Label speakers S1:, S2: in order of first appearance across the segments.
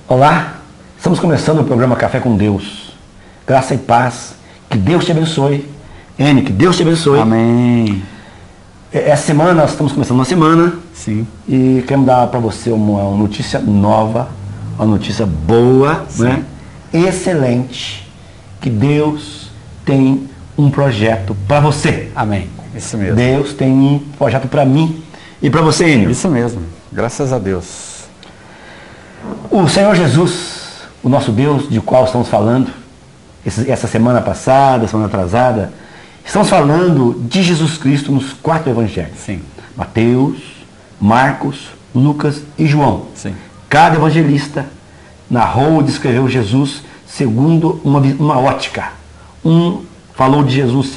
S1: Olá, estamos começando o programa Café com Deus. Graça e paz, que Deus te abençoe. N, que Deus te abençoe.
S2: Amém.
S1: Essa semana, nós estamos começando uma semana.
S2: Sim.
S1: E queremos dar para você uma notícia nova, uma notícia boa, né? Excelente, que Deus tem um projeto para você.
S2: Amém. Isso mesmo.
S1: Deus tem um projeto para mim e para você, Enio.
S2: Isso mesmo. Graças a Deus.
S1: O Senhor Jesus, o nosso Deus, de qual estamos falando, essa semana passada, semana atrasada, estamos falando de Jesus Cristo nos 4 evangelhos.
S2: Sim.
S1: Mateus, Marcos, Lucas e João.
S2: Sim.
S1: Cada evangelista narrou e descreveu Jesus segundo uma ótica. Um falou de Jesus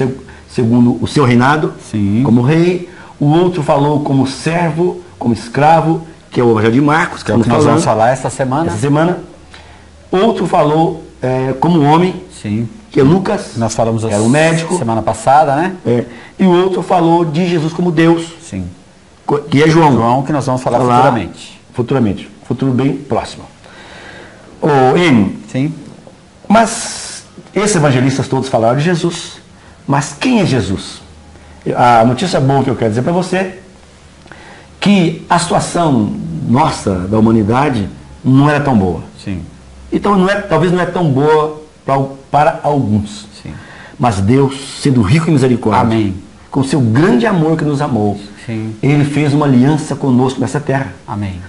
S1: segundo o seu reinado,
S2: Sim.
S1: como rei. O outro falou como servo, como escravo, que é o evangelho de Marcos,
S2: Que é o que nós vamos falar essa semana.
S1: Outro falou como homem,
S2: Sim.
S1: que é Lucas,
S2: Nós falamos
S1: era um médico.
S2: semana passada, né?
S1: E o outro falou de Jesus como Deus,
S2: Sim.
S1: que é João.
S2: João, que nós vamos falar futuramente.
S1: Futuro bem próximo. N,
S2: Sim.
S1: mas esses evangelistas todos falaram de Jesus, mas quem é Jesus? A notícia boa que eu quero dizer para você, que a situação nossa, da humanidade, não era tão boa.
S2: Sim.
S1: Então talvez não é tão boa para alguns.
S2: Sim.
S1: Mas Deus, sendo rico em misericórdia,
S2: Amém.
S1: com seu grande amor que nos amou,
S2: Sim.
S1: Ele fez uma aliança conosco nessa terra.
S2: Amém.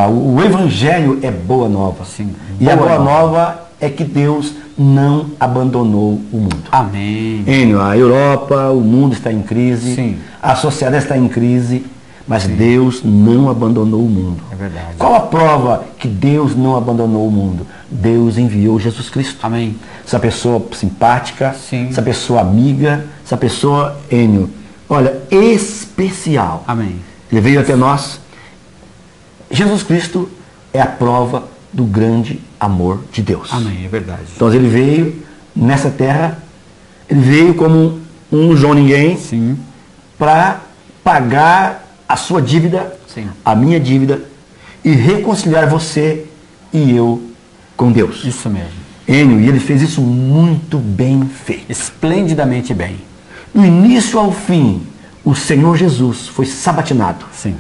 S1: O Evangelho é boa nova.
S2: Sim.
S1: E a boa nova é que Deus não abandonou o mundo.
S2: Amém.
S1: A Europa, o mundo está em crise,
S2: Sim.
S1: a sociedade está em crise, mas Deus não abandonou o mundo.
S2: É verdade.
S1: Qual a prova que Deus não abandonou o mundo? Deus enviou Jesus Cristo.
S2: Amém.
S1: Essa pessoa simpática,
S2: Sim.
S1: essa pessoa amiga, essa pessoa, olha, especial.
S2: Amém.
S1: Ele veio até nós. Jesus Cristo é a prova do grande amor de Deus.
S2: Amém, é verdade.
S1: Então ele veio nessa terra, ele veio como um João Ninguém,
S2: Sim.
S1: para pagar a sua dívida,
S2: Sim.
S1: a minha dívida, e reconciliar você e eu com Deus.
S2: Isso mesmo.
S1: E ele fez isso muito bem feito.
S2: Esplendidamente bem.
S1: Do início ao fim, o Senhor Jesus foi sabatinado.
S2: Sim.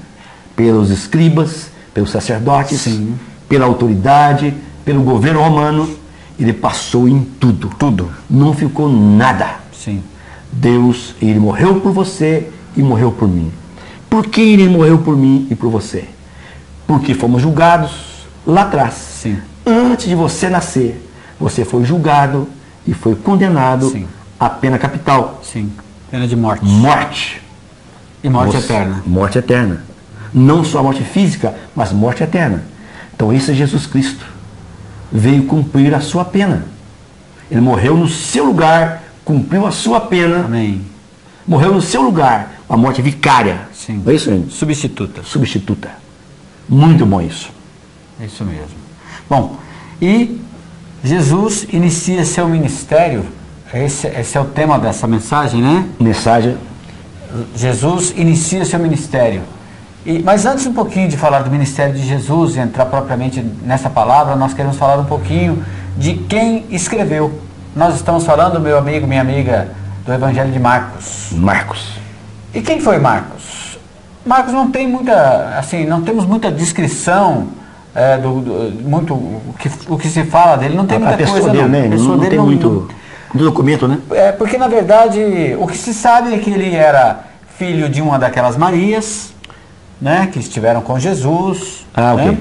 S1: Pelos escribas, pelos sacerdotes,
S2: Sim.
S1: pela autoridade, pelo governo romano. Ele passou em tudo.
S2: Tudo.
S1: Não ficou nada.
S2: Sim.
S1: Deus, ele morreu por você e morreu por mim. Por que ele morreu por mim e por você? Porque fomos julgados lá atrás.
S2: Sim.
S1: Antes de você nascer, você foi julgado e foi condenado
S2: Sim.
S1: à pena capital.
S2: Sim. Pena de morte.
S1: Morte.
S2: E morte eterna.
S1: Morte eterna. Não só a morte física, mas morte eterna. Então esse é Jesus Cristo. Veio cumprir a sua pena. Ele morreu no seu lugar, cumpriu a sua pena.
S2: Amém.
S1: Morreu no seu lugar, a morte vicária.
S2: Sim.
S1: É isso, hein?
S2: Substituta.
S1: Substituta. Muito bom isso.
S2: É isso mesmo. Bom, e Jesus inicia seu ministério, esse é o tema dessa mensagem, né?
S1: Mensagem.
S2: Jesus inicia seu ministério. Mas antes um pouquinho de falar do ministério de Jesus e entrar propriamente nessa palavra, nós queremos falar um pouquinho de quem escreveu. Nós estamos falando, meu amigo, minha amiga, do Evangelho de Marcos.
S1: Marcos.
S2: E quem foi Marcos? Marcos não tem muita, assim, não temos muita descrição o que se fala dele, não tem muita coisa
S1: dele, né? Não tem muito documento, né?
S2: Porque na verdade o que se sabe é que ele era filho de uma daquelas Marias, né, que estiveram com Jesus.
S1: Ok.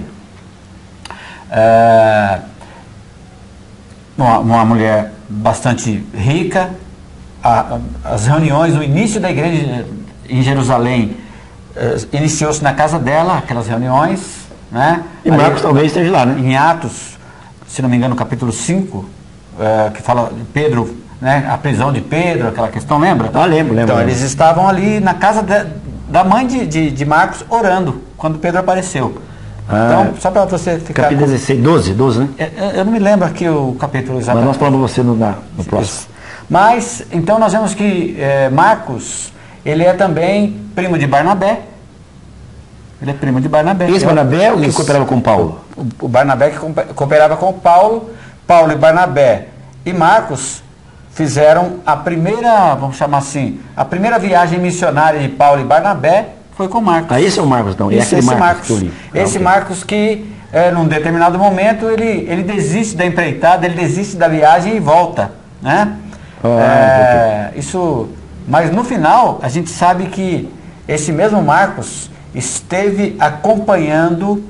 S2: Uma mulher bastante rica. As reuniões, o início da igreja em Jerusalém iniciou-se na casa dela, aquelas reuniões, né?
S1: E Marcos talvez esteja lá, né?
S2: Em Atos, se não me engano, capítulo 5, que fala de Pedro, né? A prisão de Pedro, aquela questão, lembra?
S1: Lembro.
S2: Então, eles estavam ali na casa da mãe de Marcos orando, quando Pedro apareceu. Então, só para você ficar...
S1: Capítulo 16, 12, né?
S2: Eu não me lembro aqui o capítulo exato.
S1: Mas nós falamos para você no próximo.
S2: Mas, então nós vemos que Marcos, ele é também primo de Barnabé, Ele é primo de Barnabé.
S1: Esse Barnabé o que cooperava com Paulo?
S2: O Barnabé que cooperava com Paulo. Paulo e Barnabé e Marcos fizeram a primeira, vamos chamar assim, a primeira viagem missionária de Paulo e Barnabé foi com Marcos.
S1: Ah, esse é o Marcos, então.
S2: Esse Marcos que eu li. Esse Marcos que, num determinado momento, ele desiste da empreitada, ele desiste da viagem e volta, né? Isso, mas no final, a gente sabe que esse mesmo Marcos esteve acompanhando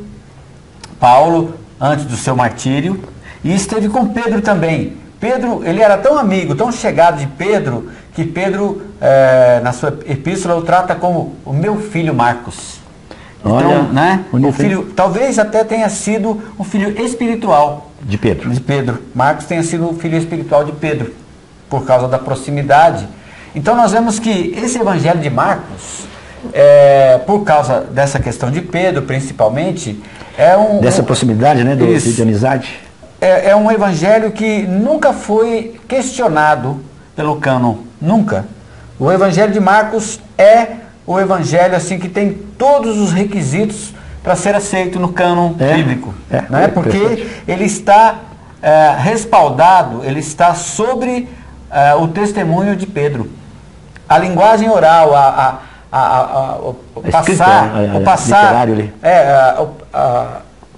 S2: Paulo antes do seu martírio e esteve com Pedro também. Pedro, ele era tão amigo, tão chegado de Pedro, que Pedro, na sua epístola, o trata como o meu filho Marcos.
S1: Olha,
S2: então, né, o filho, talvez até tenha sido um filho espiritual
S1: de Pedro.
S2: Marcos tenha sido o filho espiritual de Pedro, por causa da proximidade. Então nós vemos que esse evangelho de Marcos, por causa dessa questão de Pedro, principalmente,
S1: dessa proximidade, né, de amizade.
S2: É um evangelho que nunca foi questionado pelo cânon, nunca. O evangelho de Marcos é o evangelho assim que tem todos os requisitos para ser aceito no cânon bíblico, né? Porque ele está respaldado, ele está sobre o testemunho de Pedro. A linguagem oral, a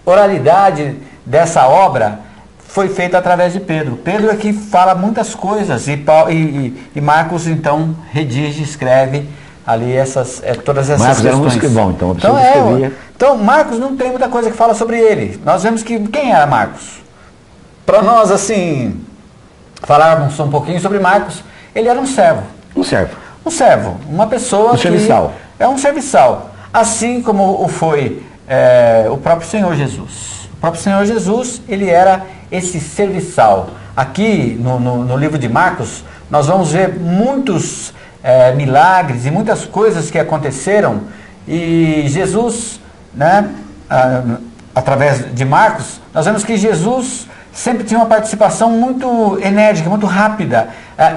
S2: oralidade dessa obra foi feita através de Pedro. Pedro é que fala muitas coisas e Marcos então redige, escreve ali todas essas
S1: Marcos
S2: questões.
S1: Era um escrivão, então.
S2: Então Marcos não tem muita coisa que fala sobre ele. Nós vemos que quem era Marcos? Para nós assim falarmos um pouquinho sobre Marcos, ele era um servo. Um servo, uma pessoa
S1: serviçal.
S2: É um serviçal, assim como o foi o próprio Senhor Jesus. O próprio Senhor Jesus, ele era esse serviçal. Aqui no livro de Marcos, nós vamos ver muitos milagres e muitas coisas que aconteceram e Jesus, né, através de Marcos, nós vemos que Jesus sempre tinha uma participação muito enérgica, muito rápida,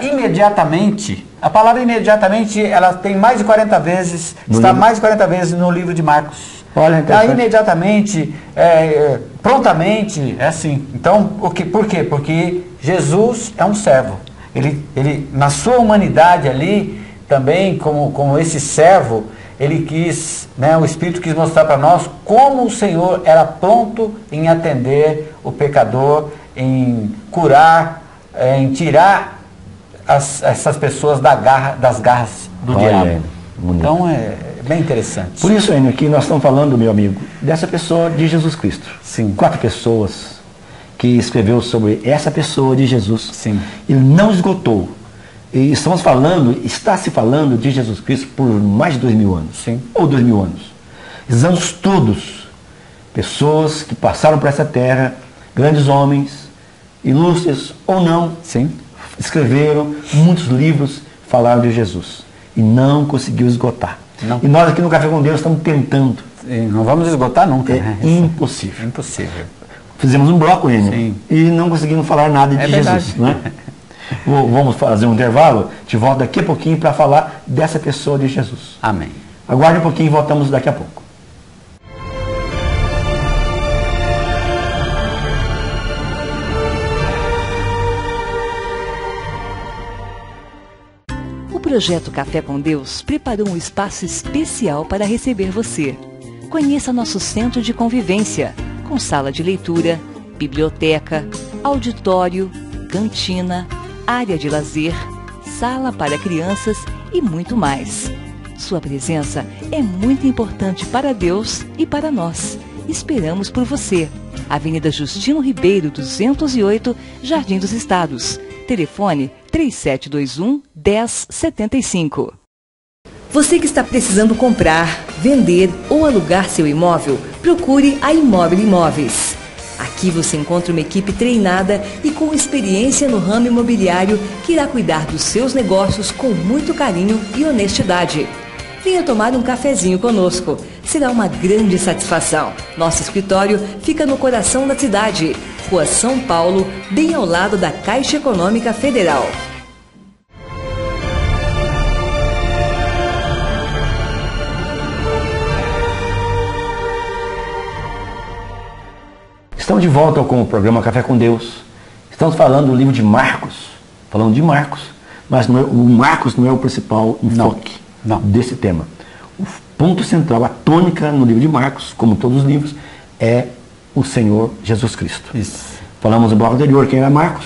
S2: imediatamente. A palavra imediatamente, ela tem mais de 40 vezes, mais de 40 vezes no livro de Marcos.
S1: Olha,
S2: imediatamente, prontamente, é assim. Então, por quê? Porque Jesus é um servo. Ele na sua humanidade ali, também como esse servo, ele quis, né, o Espírito quis mostrar para nós como o Senhor era pronto em atender o pecador, em curar, em tirar essas pessoas das garras do diabo.
S1: Bonito.
S2: Então é bem interessante.
S1: Por isso, Enio, aqui nós estamos falando, meu amigo, dessa pessoa de Jesus Cristo.
S2: Sim.
S1: 4 pessoas que escreveu sobre essa pessoa de Jesus.
S2: Sim.
S1: Ele não esgotou. E está se falando de Jesus Cristo por mais de 2000 anos.
S2: Sim.
S1: Ou 2000 anos. Esses anos todos, pessoas que passaram por essa terra, grandes homens, ilustres ou não,
S2: sim,
S1: escreveram muitos livros, falaram de Jesus. E não conseguiu esgotar.
S2: Não.
S1: E nós aqui no Café com Deus estamos tentando.
S2: E não vamos esgotar nunca.
S1: É impossível.
S2: Impossível.
S1: Fizemos um bloco, Enio, e não conseguimos falar nada de Jesus. Né? Vamos fazer um intervalo, te volto daqui a pouquinho para falar dessa pessoa de Jesus.
S2: Amém.
S1: Aguarde um pouquinho e voltamos daqui a pouco.
S3: O Projeto Café com Deus preparou um espaço especial para receber você. Conheça nosso centro de convivência, com sala de leitura, biblioteca, auditório, cantina, área de lazer, sala para crianças e muito mais. Sua presença é muito importante para Deus e para nós. Esperamos por você. Avenida Justino Ribeiro, 208, Jardim dos Estados. Telefone 3721-1075. Você que está precisando comprar, vender ou alugar seu imóvel, procure a Imóvel Imóveis. Aqui você encontra uma equipe treinada e com experiência no ramo imobiliário que irá cuidar dos seus negócios com muito carinho e honestidade. Venha tomar um cafezinho conosco. Será uma grande satisfação. Nosso escritório fica no coração da cidade, Rua São Paulo, bem ao lado da Caixa Econômica Federal.
S1: Estamos de volta com o programa Café com Deus. Estamos falando do livro de Marcos. Falando de Marcos, mas o Marcos não é o principal enfoque desse tema. O ponto central, a tônica no livro de Marcos, como todos os livros, é o Senhor Jesus Cristo.
S2: Isso.
S1: Falamos no bloco anterior quem era Marcos,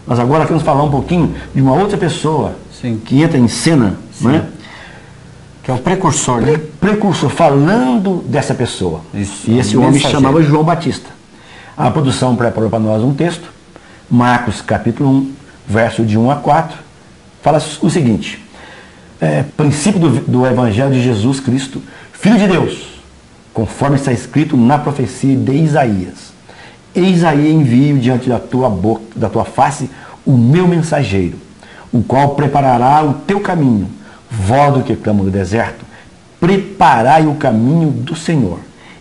S1: mas agora queremos falar um pouquinho de uma outra pessoa que entra em cena, né?
S2: Que é o precursor, né?
S1: Precursor, falando dessa pessoa.
S2: Isso,
S1: e esse homem se chamava João Batista. A produção preparou para nós um texto, Marcos capítulo 1, verso de 1 a 4, fala o seguinte: princípio do Evangelho de Jesus Cristo, Filho de Deus, conforme está escrito na profecia de Isaías. Eis aí envio diante da tua face o meu mensageiro, o qual preparará o teu caminho. Vós do que clama no deserto, preparai o caminho do Senhor,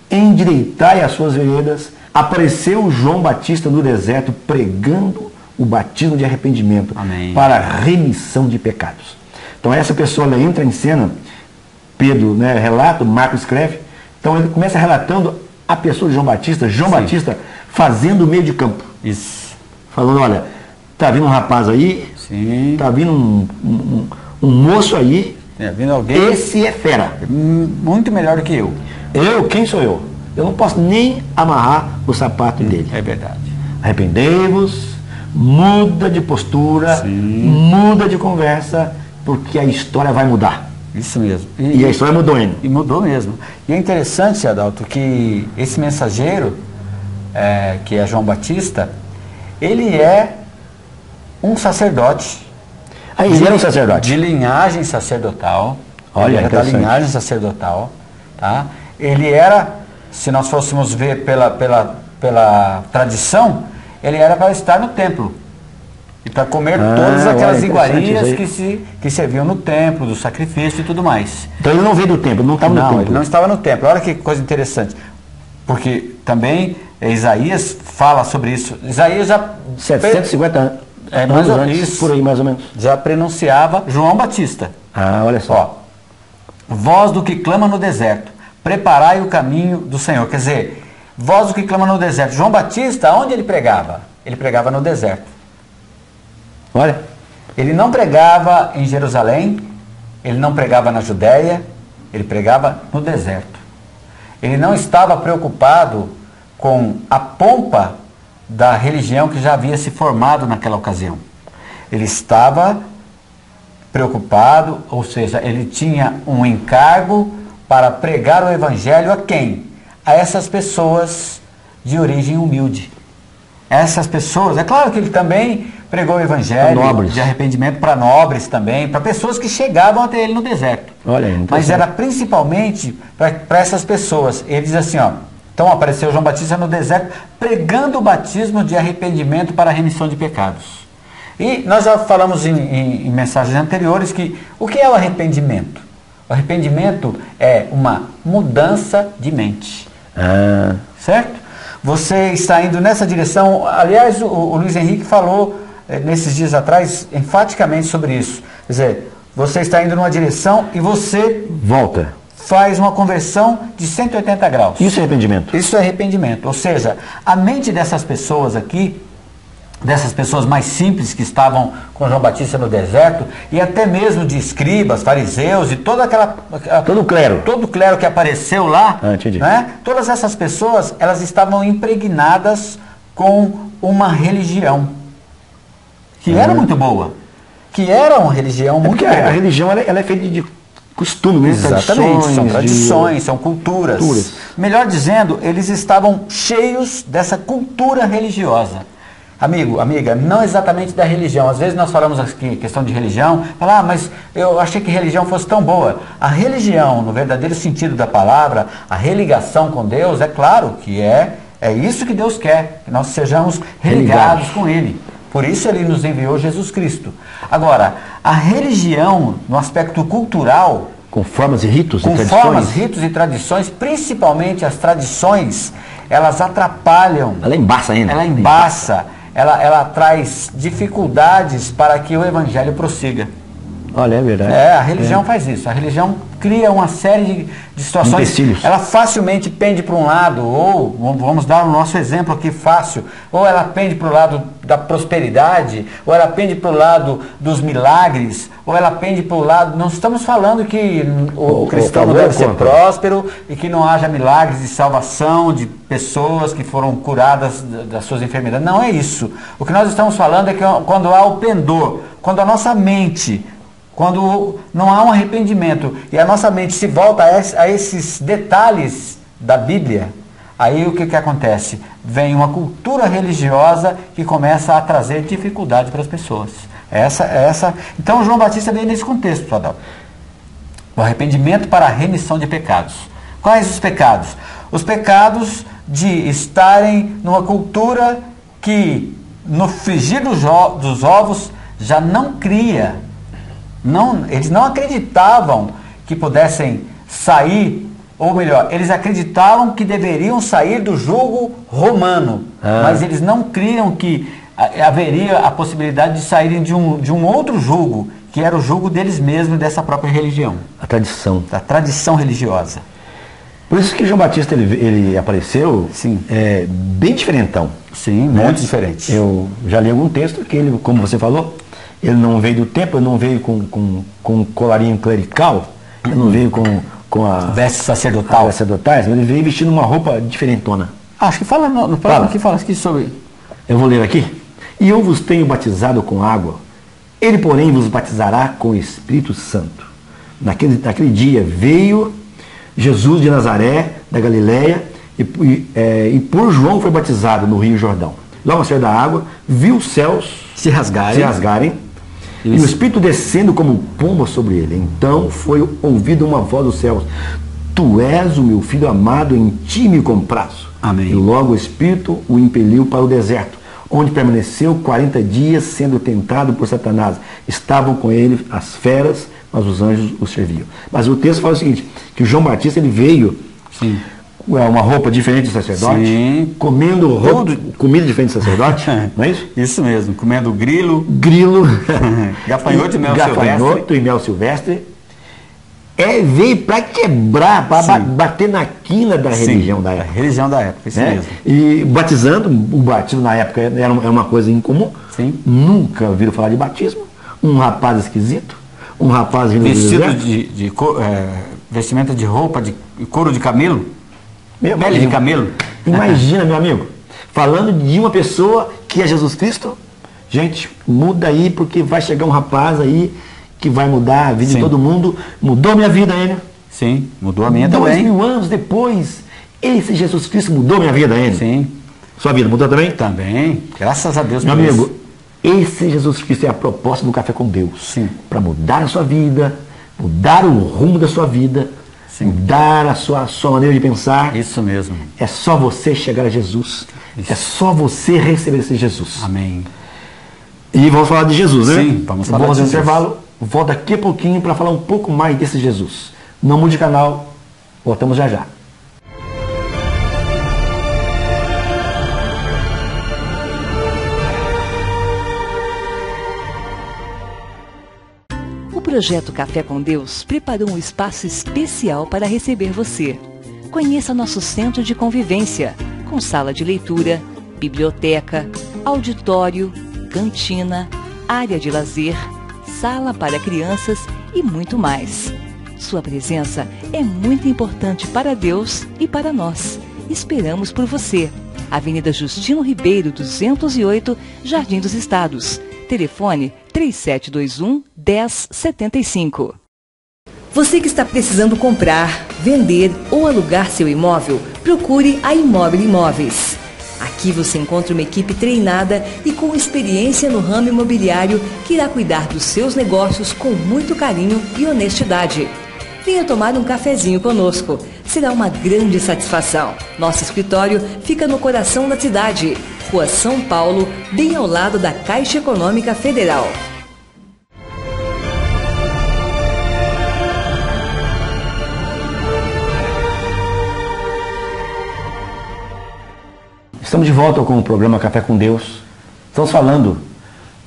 S1: endireitai as suas veredas. Apareceu João Batista no deserto pregando o batismo de arrependimento.
S2: Amém.
S1: Para remissão de pecados. Então essa pessoa ela entra em cena, Pedro, né, relata, Marcos escreve, então ele começa relatando a pessoa de João Batista, Batista fazendo o meio de campo.
S2: Isso.
S1: Falando, olha, tá vindo um rapaz aí, tá vindo um moço aí,
S2: vindo alguém,
S1: esse é fera.
S2: Muito melhor do que eu.
S1: Quem sou eu? Eu não posso nem amarrar o sapato dele.
S2: É verdade.
S1: Arrependei-vos, muda de postura, muda de conversa, porque a história vai mudar.
S2: Isso mesmo.
S1: E a história mudou ainda.
S2: E mudou mesmo. E é interessante, Adalto, que esse mensageiro, que é João Batista, ele é um sacerdote.
S1: Ele era um sacerdote.
S2: De linhagem sacerdotal.
S1: Olha,
S2: ele era da linhagem sacerdotal. Tá? Ele era, se nós fôssemos ver pela tradição, ele era para estar no templo. E para comer todas aquelas iguarias que serviam no templo, do sacrifício e tudo mais.
S1: Então ele não veio do templo, não estava no templo.
S2: Ele não estava no templo. Olha que coisa interessante. Porque também Isaías fala sobre isso. Isaías já...
S1: 750 anos antes, por aí mais ou menos.
S2: Já prenunciava João Batista.
S1: Olha só.
S2: Voz do que clama no deserto, preparai o caminho do Senhor. Quer dizer, voz do que clama no deserto. João Batista, onde ele pregava? Ele pregava no deserto.
S1: Olha.
S2: Ele não pregava em Jerusalém, ele não pregava na Judéia, ele pregava no deserto. Ele não estava preocupado com a pompa da religião que já havia se formado naquela ocasião. Ele estava preocupado, ou seja, ele tinha um encargo para pregar o evangelho a quem? A essas pessoas de origem humilde. Essas pessoas, é claro que ele também pregou o evangelho de arrependimento para nobres também, para pessoas que chegavam até ele no deserto. Mas era principalmente para essas pessoas. Ele diz assim, então apareceu João Batista no deserto pregando o batismo de arrependimento para a remissão de pecados. E nós já falamos em mensagens anteriores que o que é o arrependimento? O arrependimento é uma mudança de mente. Certo? Você está indo nessa direção. Aliás, o Luiz Henrique falou nesses dias atrás enfaticamente sobre isso. Quer dizer, você está indo numa direção e você faz uma conversão de 180 graus.
S1: Isso é arrependimento.
S2: Isso é arrependimento. Ou seja, a mente dessas pessoas aqui, dessas pessoas mais simples que estavam com João Batista no deserto, e até mesmo de escribas, fariseus e toda aquela...
S1: Todo o clero
S2: que apareceu lá, né? Todas essas pessoas, elas estavam impregnadas com uma religião que era muito boa, que era uma religião muito boa.
S1: A religião ela é feita de costume, né?
S2: Exatamente, são tradições, são culturas. Melhor dizendo, eles estavam cheios dessa cultura religiosa. Amigo, amiga, não exatamente da religião. Às vezes nós falamos aqui questão de religião, mas eu achei que religião fosse tão boa. A religião, no verdadeiro sentido da palavra, a religação com Deus, é claro que é isso que Deus quer, que nós sejamos religados com Ele. Por isso Ele nos enviou Jesus Cristo. Agora, a religião, no aspecto cultural,
S1: com formas e ritos
S2: e tradições, principalmente as tradições, elas atrapalham.
S1: Ela embaça ainda.
S2: Ela embaça. Ela traz dificuldades para que o evangelho prossiga.
S1: Olha, é verdade.
S2: A religião faz isso. A religião cria uma série de situações.
S1: Empecilhos.
S2: Ela facilmente pende para um lado, ou vamos dar o nosso exemplo aqui fácil, ou ela pende para o lado da prosperidade, ou ela pende para o lado dos milagres, ou ela pende para o lado. Não estamos falando que o cristão não deve ser próspero e que não haja milagres de salvação de pessoas que foram curadas das suas enfermidades. Não é isso. O que nós estamos falando é que quando há o pendor, quando a nossa mente, quando não há um arrependimento e a nossa mente se volta a esses detalhes da Bíblia, aí o que acontece? Vem uma cultura religiosa que começa a trazer dificuldade para as pessoas. Então João Batista veio nesse contexto, Adão. O arrependimento para a remissão de pecados. Quais os pecados? Os pecados de estarem numa cultura que no frigir dos ovos já não cria. Eles não acreditavam que pudessem sair, ou melhor, eles acreditavam que deveriam sair do jugo romano, mas eles não criam que haveria a possibilidade de saírem de um outro jugo, que era o jugo deles mesmos, dessa própria religião.
S1: A tradição.
S2: A tradição religiosa.
S1: Por isso que João Batista ele apareceu bem diferentão.
S2: Sim, muito diferente.
S1: Eu já li algum texto que ele, como você falou, ele não veio do templo, ele não veio com um colarinho clerical, ele não veio com a
S2: veste sacerdotal.
S1: Ele veio vestindo uma roupa diferentona.
S2: Acho que fala no próprio que fala aqui sobre.
S1: Eu vou ler aqui. E eu vos tenho batizado com água, ele, porém, vos batizará com o Espírito Santo. Naquele dia veio Jesus de Nazaré, da Galileia, e por João foi batizado no Rio Jordão. Logo ao sair da água, viu os céus
S2: se rasgarem
S1: e o Espírito descendo como pomba sobre ele. Então foi ouvida uma voz dos céus: Tu és o meu filho amado, em ti me comprazo.
S2: Amém.
S1: E logo o Espírito o impeliu para o deserto, onde permaneceu 40 dias sendo tentado por Satanás. Estavam com ele as feras, mas os anjos o serviam. Mas o texto fala o seguinte, que João Batista ele veio com uma roupa diferente do sacerdote, comendo comida diferente do sacerdote, não é isso?
S2: Isso mesmo, comendo grilo,
S1: gafanhoto e mel silvestre. Veio para quebrar, para bater na quina da religião da época.
S2: Religião da época, isso mesmo.
S1: E batizando, o batismo na época era uma coisa incomum.
S2: Sim.
S1: Nunca ouviram falar de batismo. Um rapaz esquisito, um rapaz vindo
S2: vestido de vestimenta de roupa de couro de camelo, pele de camelo.
S1: Imagina, meu amigo, falando de uma pessoa que é Jesus Cristo. Gente, muda aí, porque vai chegar um rapaz aí que vai mudar a vida de todo mundo. Mudou minha vida, Enio.
S2: Sim, mudou a minha também.
S1: 2000 anos depois, esse Jesus Cristo mudou minha vida, Enio.
S2: Sim.
S1: Sua vida mudou também?
S2: Também, graças a Deus.
S1: Meu amigo, esse Jesus Cristo é a proposta do Café com Deus.
S2: Sim.
S1: Para mudar a sua vida, mudar o rumo da sua vida, mudar a sua maneira de pensar.
S2: Isso mesmo.
S1: É só você chegar a Jesus. Isso. É só você receber esse Jesus.
S2: Amém.
S1: E vamos falar de Jesus, né?
S2: Sim, vamos falar
S1: de
S2: Jesus.
S1: Intervalo. Volto daqui a pouquinho para falar um pouco mais desse Jesus. Não mude de canal, voltamos já já.
S3: O projeto Café com Deus preparou um espaço especial para receber você. Conheça nosso centro de convivência, com sala de leitura, biblioteca, auditório, cantina, área de lazer, sala para crianças e muito mais. Sua presença é muito importante para Deus e para nós. Esperamos por você. Avenida Justino Ribeiro, 208, Jardim dos Estados. Telefone 3721-1075. Você que está precisando comprar, vender ou alugar seu imóvel, procure a Imóvel Imóveis. Aqui você encontra uma equipe treinada e com experiência no ramo imobiliário que irá cuidar dos seus negócios com muito carinho e honestidade. Venha tomar um cafezinho conosco. Será uma grande satisfação. Nosso escritório fica no coração da cidade, Rua São Paulo, bem ao lado da Caixa Econômica Federal.
S1: Estamos de volta com o programa Café com Deus. Estamos falando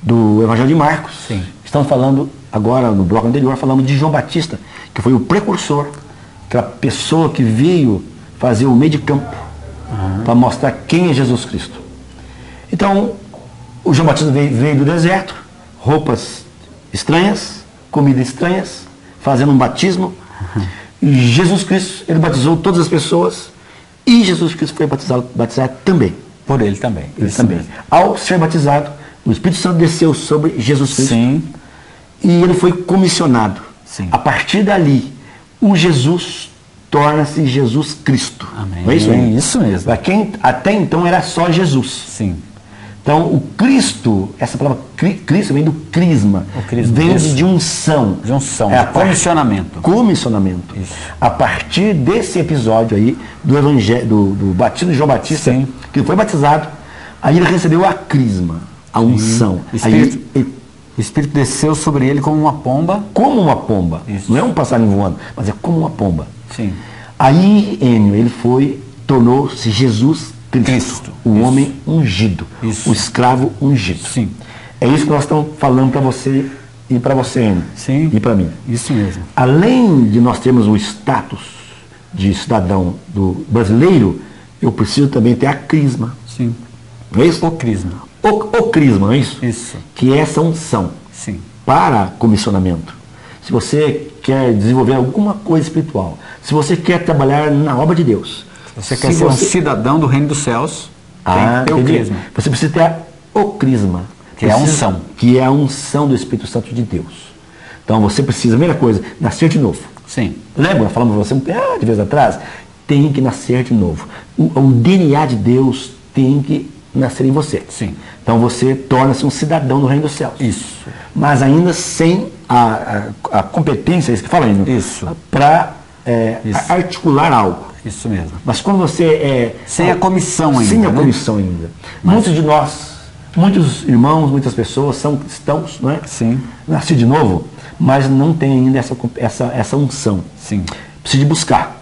S1: do Evangelho de Marcos.
S2: Sim.
S1: Estamos falando agora no bloco anterior, falamos de João Batista, que foi o precursor, aquela pessoa que veio fazer o meio de campo para mostrar quem é Jesus Cristo. Então, o João Batista veio do deserto, roupas estranhas, comida estranhas, fazendo um batismo. E Jesus Cristo, ele batizou todas as pessoas e Jesus Cristo foi batizado também.
S2: Por ele também.
S1: Ele também. Ao ser batizado, o Espírito Santo desceu sobre Jesus Cristo.
S2: Sim.
S1: E ele foi comissionado.
S2: Sim.
S1: A partir dali, o Jesus torna-se Jesus Cristo.
S2: Amém.
S1: Não é isso aí?
S2: Isso mesmo.
S1: Para quem até então era só Jesus.
S2: Sim.
S1: Então, o Cristo, essa palavra Cristo vem do crisma.
S2: O crisma,
S1: vem
S2: isso.
S1: de unção.
S2: De unção,
S1: É,
S2: de comissionamento.
S1: Comissionamento.
S2: Isso.
S1: A partir desse episódio aí, do evangelho, do batismo de João Batista,
S2: Sim.
S1: que foi batizado, aí ele recebeu a crisma, a unção.
S2: O
S1: Aí
S2: Espírito, o Espírito desceu sobre ele como uma pomba.
S1: como uma pomba.
S2: Isso.
S1: Não é um passarinho voando, mas é como uma pomba.
S2: Sim.
S1: Aí, Enio, ele tornou-se Jesus Cristo, o
S2: Isso.
S1: homem ungido,
S2: Isso.
S1: o escravo ungido.
S2: Sim.
S1: É isso que nós estamos falando para você e para você, Enio,
S2: Sim.
S1: e para mim.
S2: Isso mesmo.
S1: Além de nós termos o status de cidadão do brasileiro, eu preciso também ter a crisma.
S2: Sim.
S1: Não é isso?
S2: O crisma.
S1: O crisma, não é isso?
S2: Isso.
S1: Que é essa unção
S2: Sim.
S1: para comissionamento. Se você quer desenvolver alguma coisa espiritual, se você quer trabalhar na obra de Deus,
S2: Você quer ser um cidadão do reino dos céus, tem que ter o
S1: entendi.
S2: crisma.
S1: Você precisa ter o crisma.
S2: Que é a unção.
S1: Que é a unção do Espírito Santo de Deus. Então você precisa, primeira coisa, nascer de novo.
S2: Sim.
S1: Lembra? Falamos para você de vez atrás? Tem que nascer de novo. O DNA de Deus tem que nascer em você.
S2: Sim.
S1: Então você torna-se um cidadão do reino dos céus.
S2: Isso.
S1: Mas ainda sem a competência, é isso que fala ainda,
S2: Isso.
S1: para
S2: Isso.
S1: articular algo.
S2: Isso mesmo.
S1: Mas quando você é...
S2: Sem a comissão ainda.
S1: Sem a
S2: né?
S1: comissão ainda. Muitos de nós, muitos irmãos, muitas pessoas são cristãos, não é?
S2: Sim.
S1: Nascidos de novo, mas não tem ainda essa unção.
S2: Sim.
S1: Precisa de buscar.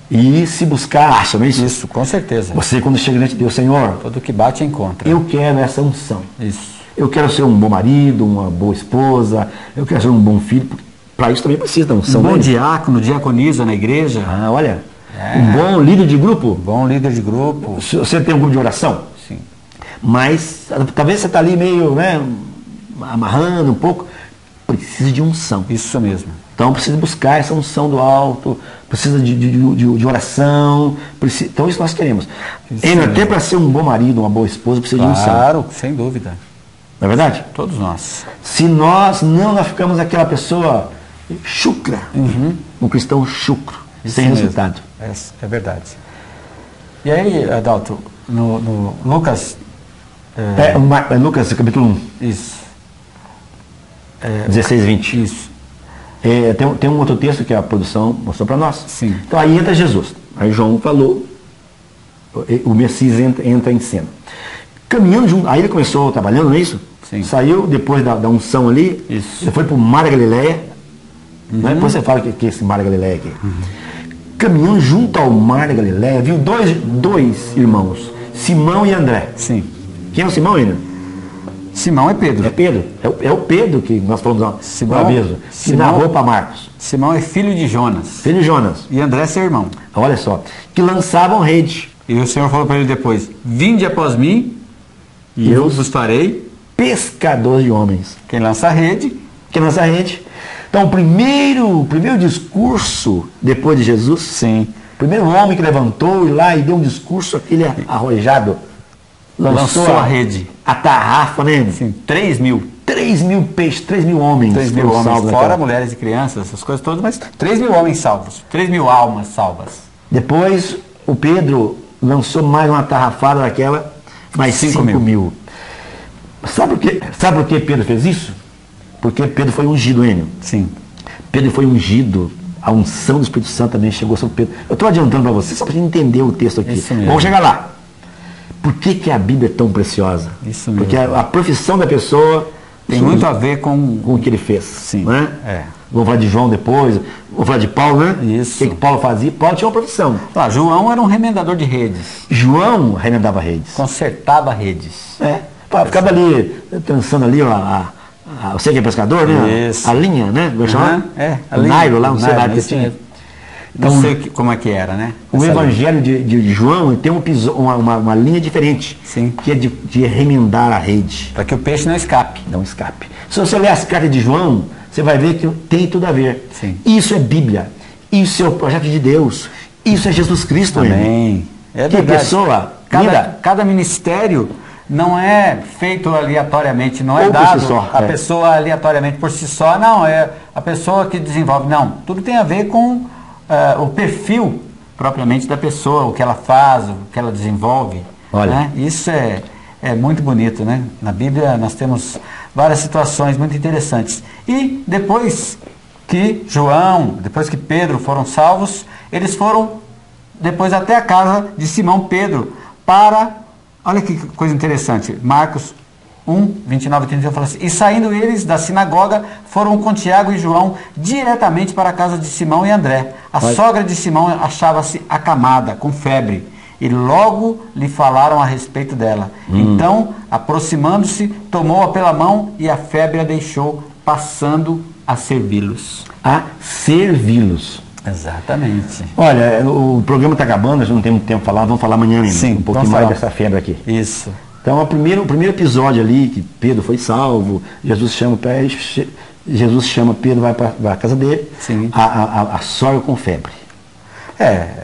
S1: E se buscar, acha, não é isso?
S2: Isso, com certeza.
S1: Você, quando chega diante de Deus, Senhor,
S2: Todo que bate encontra.
S1: eu quero essa unção.
S2: Isso.
S1: Eu quero ser um bom marido, uma boa esposa, eu quero ser um bom filho. Para isso também precisa da unção.
S2: Um bom
S1: né?
S2: diácono, diaconisa na igreja.
S1: Ah, olha, um bom líder de grupo.
S2: Bom líder de grupo.
S1: Você tem um grupo de oração,
S2: Sim.
S1: mas talvez você está ali meio, né, amarrando um pouco. Precisa de unção.
S2: Isso mesmo.
S1: Então precisa buscar essa unção do alto, precisa de oração. Então isso nós queremos.
S2: Isso
S1: E até
S2: mesmo.
S1: para ser um bom marido, uma boa esposa, precisa de unção.
S2: Claro, sem dúvida.
S1: Não é verdade?
S2: Todos nós.
S1: Se nós ficamos aquela pessoa chucra, um cristão chucro,
S2: Isso
S1: sem
S2: mesmo.
S1: resultado.
S2: É verdade. E aí, Adalto, no Lucas...
S1: Lucas, capítulo 1,
S2: Isso.
S1: 16 e 20.
S2: Isso.
S1: Tem um outro texto que a produção mostrou para nós.
S2: Sim.
S1: Então aí entra Jesus. Aí João falou, o Messias entra em cena. Caminhando junto, aí ele começou trabalhando, não é isso?
S2: Sim.
S1: Saiu depois da unção ali,
S2: Isso.
S1: ele foi para o Mar da Galileia. Né? Depois você fala que é esse Mar da Galileia aqui. Caminhando junto ao Mar da Galileia, viu dois irmãos, Simão e André.
S2: Sim.
S1: Quem é o Simão, ainda?
S2: Simão é Pedro.
S1: É Pedro. É o Pedro que nós falamos lá,
S2: Simão-
S1: uma vez, que
S2: Simão-
S1: narrou para Marcos.
S2: Simão é filho de Jonas.
S1: Filho de Jonas.
S2: E André é seu irmão.
S1: Olha só. Que lançavam rede.
S2: E o Senhor falou para ele depois: Vinde após mim, e eu vos farei
S1: Pescadores de homens.
S2: quem lança a rede.
S1: Que lança rede. Então, o primeiro discurso depois de Jesus,
S2: Sim.
S1: o primeiro homem que levantou e lá e deu um discurso, aquele arrojado,
S2: Lançou a rede.
S1: A tarrafa, né?
S2: Sim, 3.000.
S1: 3.000 peixes, 3.000 homens.
S2: 3.000
S1: foram
S2: homens,
S1: salvos
S2: fora
S1: naquela-
S2: mulheres e crianças, essas coisas todas, mas 3.000 homens salvos. 3.000 almas salvas.
S1: Depois, o Pedro lançou mais uma tarrafada daquela, mais
S2: 5.000.
S1: 5.000. Sabe por que Pedro fez isso? Porque Pedro foi ungido, Enio.
S2: Sim.
S1: Pedro foi ungido, a unção do Espírito Santo também chegou sobre Pedro. Eu estou adiantando para você, só para você entender o texto aqui.
S2: Isso mesmo.
S1: Vamos chegar lá. Por que a Bíblia é tão preciosa?
S2: Isso mesmo.
S1: Porque a profissão da pessoa
S2: Tem muito a ver com
S1: o que ele fez.
S2: Sim.
S1: Né?
S2: É.
S1: Vamos falar de João depois, vamos falar de Paulo, né?
S2: Isso.
S1: O que Paulo fazia? Paulo tinha uma profissão.
S2: Ah, João era um remendador de redes,
S1: João remendava redes.
S2: consertava redes.
S1: Ficava ali, trançando ali a você que é pescador, né?
S2: Isso.
S1: A linha, né? Vai chamar?
S2: A
S1: o
S2: linha.
S1: Nairo lá, não sei lá que
S2: Isso
S1: tinha.
S2: mesmo.
S1: Então,
S2: Não sei como é que era, né?
S1: O
S2: Essa
S1: Evangelho de João tem uma linha diferente,
S2: Sim.
S1: que é de remendar a rede.
S2: para que o peixe não escape.
S1: Não escape. Se você ler as cartas de João, você vai ver que tem tudo a ver.
S2: Sim.
S1: Isso é Bíblia. Isso é o projeto de Deus. Isso é Jesus Cristo.
S2: Amém. É
S1: Que
S2: verdade.
S1: pessoa linda.
S2: Cada ministério não é feito aleatoriamente, não é
S1: Ou por
S2: dado
S1: si só,
S2: a
S1: é.
S2: pessoa aleatoriamente por si só, não, é a pessoa que desenvolve. Não, tudo tem a ver com o perfil propriamente da pessoa, o que ela faz, o que ela desenvolve.
S1: Olha.
S2: Né? Isso é muito bonito, né? Na Bíblia nós temos várias situações muito interessantes. E depois que João, depois que Pedro foram salvos, eles foram depois até a casa de Simão Pedro para, olha que coisa interessante, Marcos 1, 29 e 31 fala assim: e saindo eles da sinagoga, foram com Tiago e João diretamente para a casa de Simão e André. A sogra de Simão achava-se acamada, com febre, e logo lhe falaram a respeito dela. Então, aproximando-se, tomou-a pela mão e a febre a deixou, passando a servi-los.
S1: A servi-los.
S2: Exatamente.
S1: Olha, o programa está acabando, nós não temos tempo para falar, vamos falar amanhã ainda.
S2: Sim,
S1: um pouquinho
S2: vamos
S1: mais
S2: falar.
S1: dessa febre aqui.
S2: Isso.
S1: Então, o primeiro episódio ali, que Pedro foi salvo, Jesus chama Pedro, vai para a casa dele,
S2: Sim.
S1: a sogra com febre.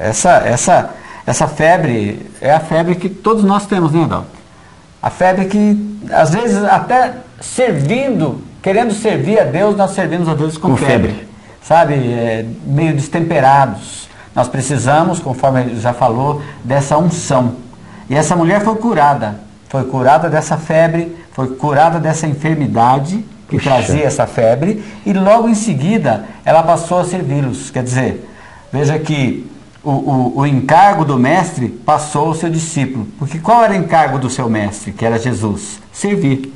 S2: Essa febre é a febre que todos nós temos, né, Adalto? A febre que, às vezes, até querendo servir a Deus, nós servimos a Deus com febre. Sabe, meio destemperados. Nós precisamos, conforme ele já falou, dessa unção. E essa mulher foi curada dessa febre, foi curada dessa enfermidade que trazia essa febre, e logo em seguida ela passou a servi-los. Quer dizer, veja que o encargo do mestre passou ao seu discípulo. Porque qual era o encargo do seu mestre, que era Jesus? Servir.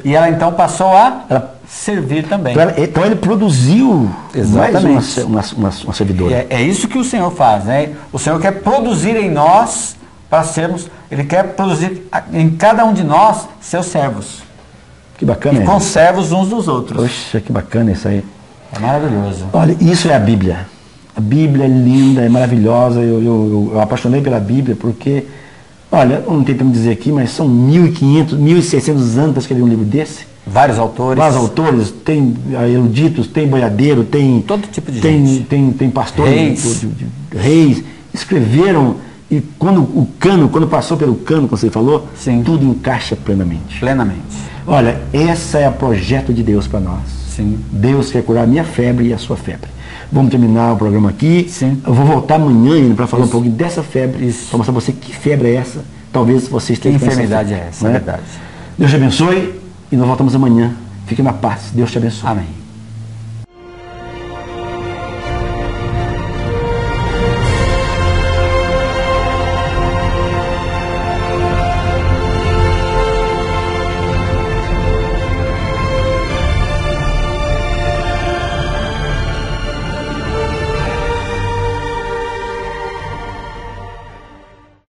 S2: E ela então passou a servir também.
S1: Então ele produziu
S2: Exatamente.
S1: mais uma servidora.
S2: É isso que o Senhor faz, né? O Senhor quer produzir em nós para sermos, Ele quer produzir em cada um de nós seus servos.
S1: Que bacana.
S2: E conservos uns dos outros.
S1: Poxa, que bacana isso aí.
S2: É maravilhoso.
S1: Olha, isso é a Bíblia. A Bíblia é linda, é maravilhosa. Eu apaixonei pela Bíblia porque, olha, não tem como dizer aqui, mas são 1.500, 1.600 anos para escrever um livro desse.
S2: Vários autores.
S1: Tem eruditos, tem boiadeiro, tem
S2: todo tipo de gente.
S1: Tem pastores, reis, escreveram, e quando passou pelo cano, como você falou,
S2: Sim.
S1: tudo encaixa plenamente.
S2: Plenamente.
S1: Olha, esse é o projeto de Deus para nós.
S2: Sim.
S1: Deus quer curar a minha febre e a sua febre. Vamos terminar o programa aqui.
S2: Sim.
S1: Eu vou voltar amanhã ainda para falar um pouquinho dessa febre, para mostrar para você que febre é essa. Talvez você esteja
S2: Que enfermidade é essa,
S1: né?
S2: é verdade.
S1: Deus te abençoe e nós voltamos amanhã. Fique na paz. Deus te abençoe.
S2: Amém.